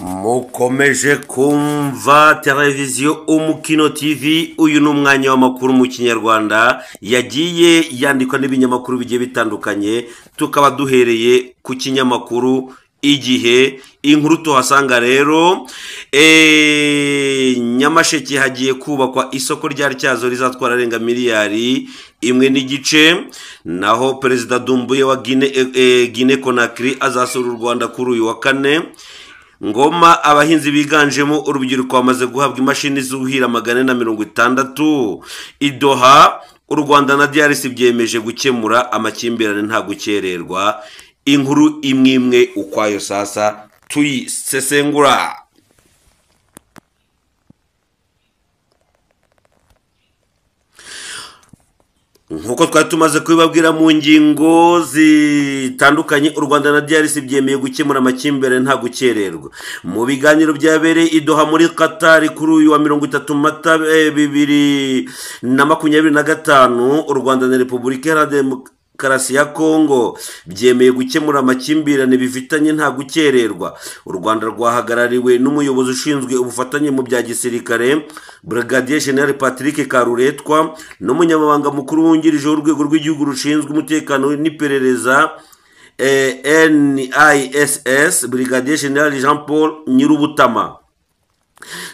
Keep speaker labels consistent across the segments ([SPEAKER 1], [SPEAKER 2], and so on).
[SPEAKER 1] mukomeje kumva televiziyo Umukino TV. Uyu ni umwanya w'amakuru mu kinyarwanda yagiye yandikwa n'ibinyamakuru bigiye bitandukanye, tukaba duhereye ku kinyamakuru Igihe. Inkuru tuhasanga rero Nyamasheke hagiye kubakwa isoko rya Tyazo rizatwara arenga miliyari 1.5, naho Perezida Dumbuye wa Guinea Conakry azasura u Rwanda kuri uyu wa 4. Ngoma abahinzi biganjemo urubyiruko bamaze guhabwa imashini zuhira 460. Idoha u Rwanda na DRC byemeje gukemura amakimbirane nta gukererwa. Inkuru imwe ukwayo sasa tuyisesengura. Nkuko twari tumaze kubibabwira mu ngingo zitandukanye, u Rwanda na DRC byemeye gukemura amakimbirane nta gukererwa. Mu biganiro byabereye Idoha muri Qatar kuri uyu wa 30 Mata 2025, u Rwanda na Repubulika Iharanira Demokarasi ya Kongo byemeye gukemura amakimbirane bifitanye nta gukererwa. U Rwanda rwahagarariwe n'umuyobozi ushinzwe ubufatanye mu bya gisirikare Brigadier General Patrick Karuretwa n'umunyamabanga mukuru wungirije w'urwego rw'igihugu rushinzwe umutekano n'iperereza NISS Brigadier General Jean Paul Nyirubutama.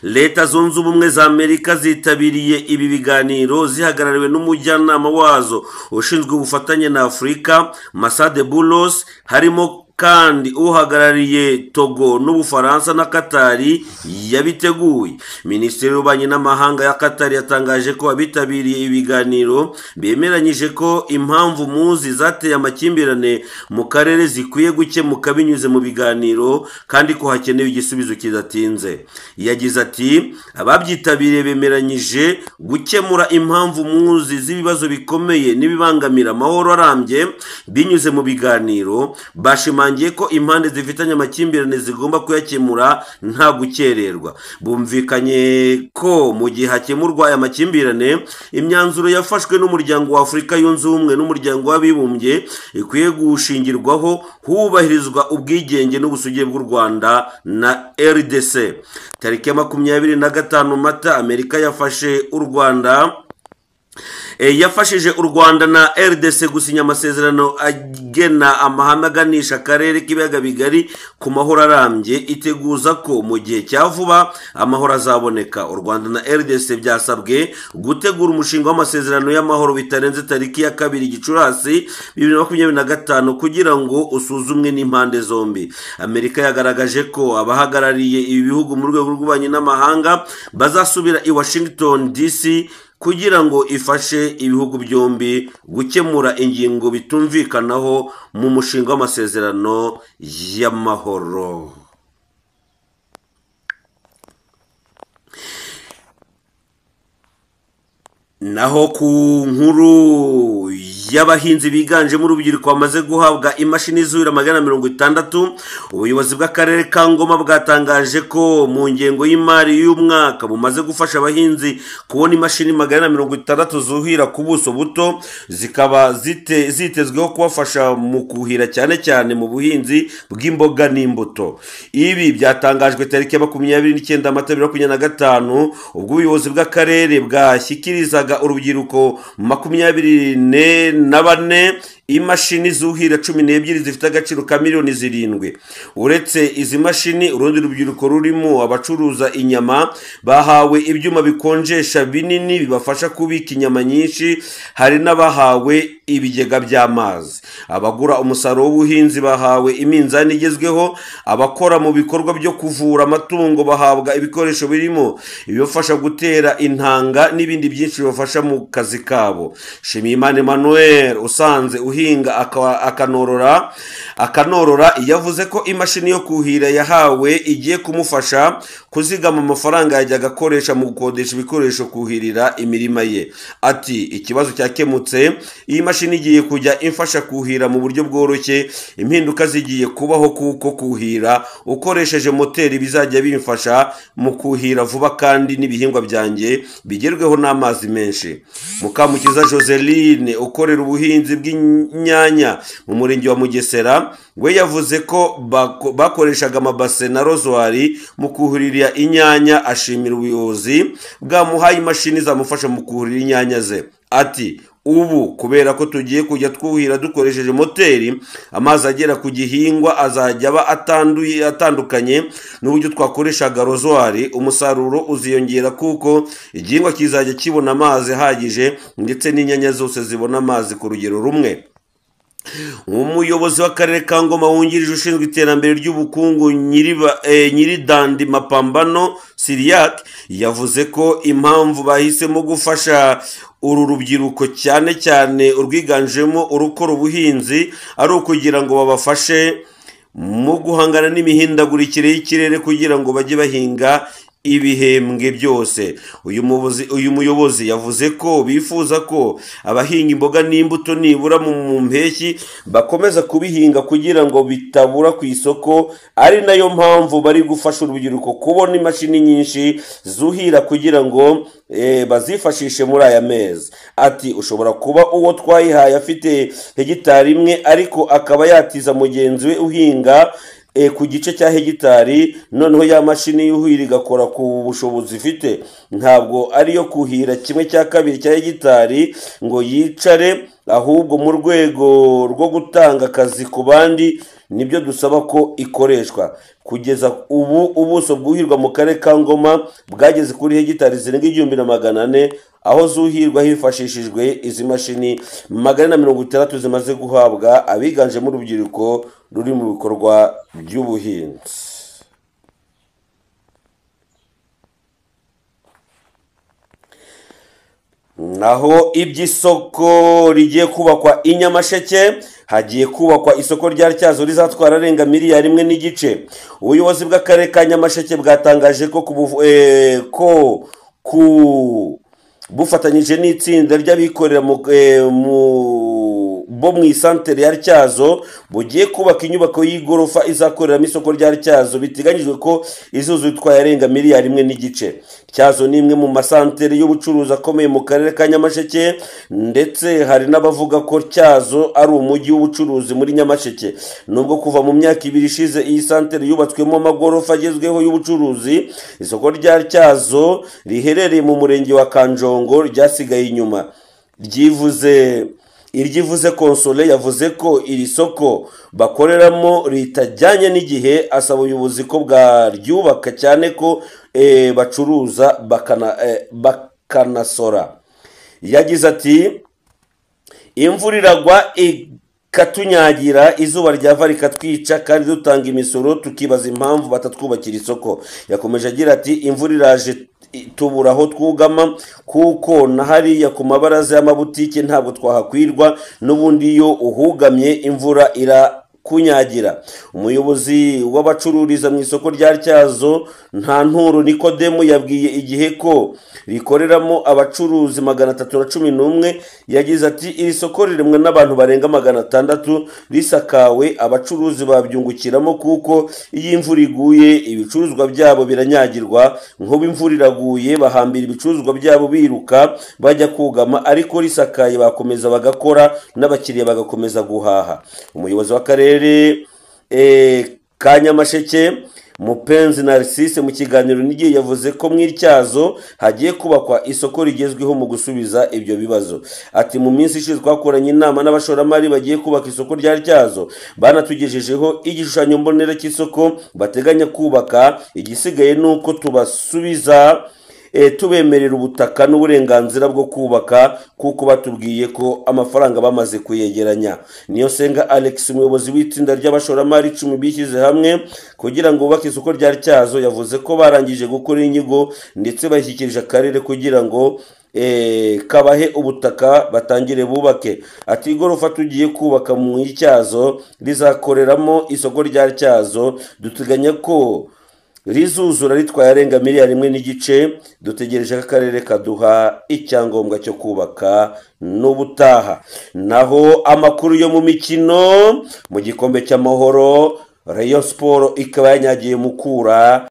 [SPEAKER 1] Leta Zunze Ubumwe za Amerika zitabiriye ibi biganiro zihagarariwe n'umujyanama wazo ushinzwe ubufatanye na Afrika Masade Boulos, harimo kandi uhagarariye Togo n'Ubufaransa na Katari yabiteguye. Minisitiri w'Ububanyi n'Amahanga ya Katari yatangaje ko abitabiriye ibiganiro bemeranyije ko impamvu muzi zateye amakimbirane mu karere zikwiye gukemuka binyuze mu biganiro kandi ko hakenewe igisubizo kidatinze. Yagize ati ababyitabiriye bemeranyije gukemura impamvu muzi z'ibibazo bikomeye n'ibibangamira amahoro arambye binyuze mu biganiro. Bashimangiye ko impande zifitanye amakimbirane zigomba kuyakemura nta gukererwa. Bumvikanye ko mu gihe hakemurwa aya makimbirane, imyanzuro yafashwe n'umuryango wa Afrika Yunze Ubumwe n'umuryango w'abibumbye ikwiye gushingirwaho hubahirizwa ubwigenge n'ubusugire bw'u Rwanda na RDC. Tariki ya 25 Mata Amerika yafashije u Rwanda na RDC gusinya amasezerano agena amahame aganisha akarere k'ibiyaga bigari ku mahoro arambye, iteguza ko mu gihe cya vuba amahoro azaboneka. U Rwanda na RDC byasabwe gutegura umushinga w'amasezerano y'amahoro bitarenze tariki ya 2 Gicurasi 2025 kugira ngo usuzumwe n'impande zombi. Amerika yagaragaje ko abahagarariye ibi bihugu mu rwego rw'ububanyi n'amahanga bazasubira i Washington DC kugira ngo ifashe ibihugu byombi gukemura ingingo bitumvikanaho mu mushinga w'amasezerano y'amahoro. Naho ku nkuru y'abahinzi biganjemo urubyiruko bamaze guhabwa imashini zuhira 460, ubuyobozi bw'akarere ka Ngoma bwatangaje ko mu ngengo y'imari y'umwaka bumaze gufasha abahinzi kubona imashini 460 zuhira ku buso buto, zikaba zitezweho kubafasha mu kuhira cyane cyane mu buhinzi bw'imboga n'imbuto. Ibi byatangajwe tariki ya 29 Mata 2025 ubwo ubuyobozi bw'akarere bwashyikirizaga urubyiruko 24 imashini zuhira 12 zifite agaciro ka miliyoni 7. Uretse izi mashini, urundi rubyiruko rurimo abacuruza inyama bahawe ibyuma bikonjesha binini bibafasha kubika inyama nyinshi, hari n'abahawe ibigega by'amazi. Abagura umusaruro w'ubuhinzi bahawe iminzani igezweho, abakora mu bikorwa byo kuvura amatungo bahabwa ibikoresho birimo ibibafasha gutera intanga n'ibindi byinshi bibafasha mu kazi kabo. Shimiyimana Emmanuel usanze uhinga akanorora yavuze ko imashini yo kuhira yahawe igiye kumufasha kuzigama amafaranga yajyaga akoresha mu gukodesha ibikoresho kuhirira imirima ye. Ati ikibazo cyakemutse, iyi mashini igiye kujya imfasha kuhira mu buryo bworoshye, impinduka zigiye kubaho kuko kuhira ukoresheje moteri bizajya bimfasha mu kuhira vuba kandi n'ibihingwa byanjye bigerweho n'amazi menshi. Mukamukiza Joseline ukorera ubuhinzi inyanya mu murenge wa Mugesera, we yavuze ko bakoreshaga amabase na rozwari mu kuhirira inyanya. Ashimira ubuyobozi bwamuhaye imashini zamufasha mu kuhirira inyanya ze. Ati ubu kubera ko tugiye kujya twuhira dukoresheje moteri, amazi agera ku gihingwa azajya aba atandukanye n'uburyo twakoreshaga rozwari. Umusaruro uziyongera kuko igihingwa kizajya kibona amazi ahagije ndetse n'inyanya zose zibona amazi ku rugero rumwe. Umuyobozi w'akarere ka Ngoma wungirije ushinzwe iterambere ry'ubukungu Nyiridandi Mapambano Siriac yavuze ko impamvu bahisemo gufasha uru rubyiruko cyane cyane urwiganjemo urukora ubuhinzi ari ukugira ngo babafashe mu guhangana n'imihindagurikire y'ikirere kugira ngo bajye bahinga ibihembwe byose. Uyu muyobozi yavuze ko bifuza ko abahinga imboga n'imbuto nibura mu mpeshyi bakomeza kubihinga kugira ngo bitabura ku isoko, ari nayo mpamvu bari gufasha urubyiruko kubona imashini nyinshi zuhira kugira ngo bazifashishe muri aya mezi. Ati ushobora kuba uwo twayihaye afite hegitari imwe ariko akaba yatiza mugenzi we uhinga ku gice cya hegitari, noneho ya mashini yuhira igakora ku bushobozi ifite. Ntabwo ariyo kuhira 1/2 cya hegitari ngo yicare, ahubwo mu rwego rwo gutanga akazi ku bandi nibyo dusaba ko ikoreshwa. Kugeza ubu ubuso bwuhirwa mu karere ka Ngoma bwageze kuri hegitari zirenga 1400, aho zuhirwa hifashishijwe izi mashini 160 zimaze guhabwa abiganjemo urubyiruko ruri mu bikorwa by'ubuhinzi. Naho iby'isoko rigiye kubakwa i Nyamasheke, hagiye kubakwa isoko rya Tyazo rizatwara arenga miliyari 1.5. Ubuyobozi bw'akarere ka Nyamasheke bwatangaje ko bufatanyije n'itsinda ry'abikorera bo mu isantere ya Tyazo bugiye kubaka inyubako y'igorofa izakoreramo isoko rya Tyazo. Biteganyijwe ko izuzu itwaye arenga miliyari 1.5. Tyazo ni imwe mu masantere y'ubucuruzi akomeye mu karere ka Nyamasheke, ndetse hari n'abavuga ko Tyazo ari umujyi w'ubucuruzi muri Nyamasheke. Nubwo kuva mu myaka 2 ishize iyi santere yubatswemo amagorofa agezweho y'ubucuruzi, isoko rya Tyazo riherereye mu murenge wa Kanjongo ryasigaye inyuma. Iryivuze Console yavuze ko iri soko bakoreramo ritajyanye n'igihe, asaba ubuyobozi ko bwaryubaka cyane ko bacuruza bakanasora. Yagize ati imvura iragwa katunyagira, izuba ryava rikatwica kandi dutanga imisoro tukibaza impamvu batatwubakira isoko. Yakomeje agira ati imvura iraje tubura aho twugama kuko na hariya ku mabaraza y'amabutike ntabwo twahakwirwa, n'ubundi iyo uhugamye imvura kunyagira. Umuyobozi w'abacururiza mu isoko rya Tyazo Ntanturo Nikodemu yabwiye igihe ko rikoreramo abacuruzi 311. Yagize ati iri soko riremwe n'abantu barenga 600, risakawe abacuruzi babyungukiramo kuko iyo imvura iguye ibicuruzwa byabo biranyagirwa. Nk'ubu imvura iraguye bahambira ibicuruzwa byabo biruka bajya kugama, ariko risakaye bakomeza bagakora n'abakiriya bagakomeza guhaha. Umuyobozi w'akarere ka Nyamasheke Mupenzi Narcisse mu kiganiro n'igihe yavuze ko mu Tyazo hagiye kubakwa isoko rigezweho mu gusubiza ibyo bibazo. Ati mu minsi ishize twakoranye inama n'abashoramari bagiye kubaka isoko rya Tyazo, banatugejejeho igishushanyo mbonera cy'isoko bateganya kubaka. Igisigaye nuko tubasubiza tubemerera ubutaka n'uburenganzira bwo kubaka, kuko batubwiye ko amafaranga bamaze kuyegeranya. Niyosenga Alex umuyobozi w'itsinda ry'abashoramari 10 bishyize hamwe kugira ngo bubake isoko rya Tyazo, yavuze ko barangije gukora inyigo ndetse bashyikirije akarere kugira ngo kabahe ubutaka batangire bubake. Ati igorofa tugiye kubaka mu Tyazo rizakoreramo isoko rya Tyazo, duteganya ko rizuzura ritwaye arenga miliyari 1.5. Dutegereje akarere kaduha icyangombwa cyo kubaka n'ubutaha. Naho amakuru yo mu mikino, mu gikombe cy'amahoro Rayon Sport ikaba yanyagiye Mukura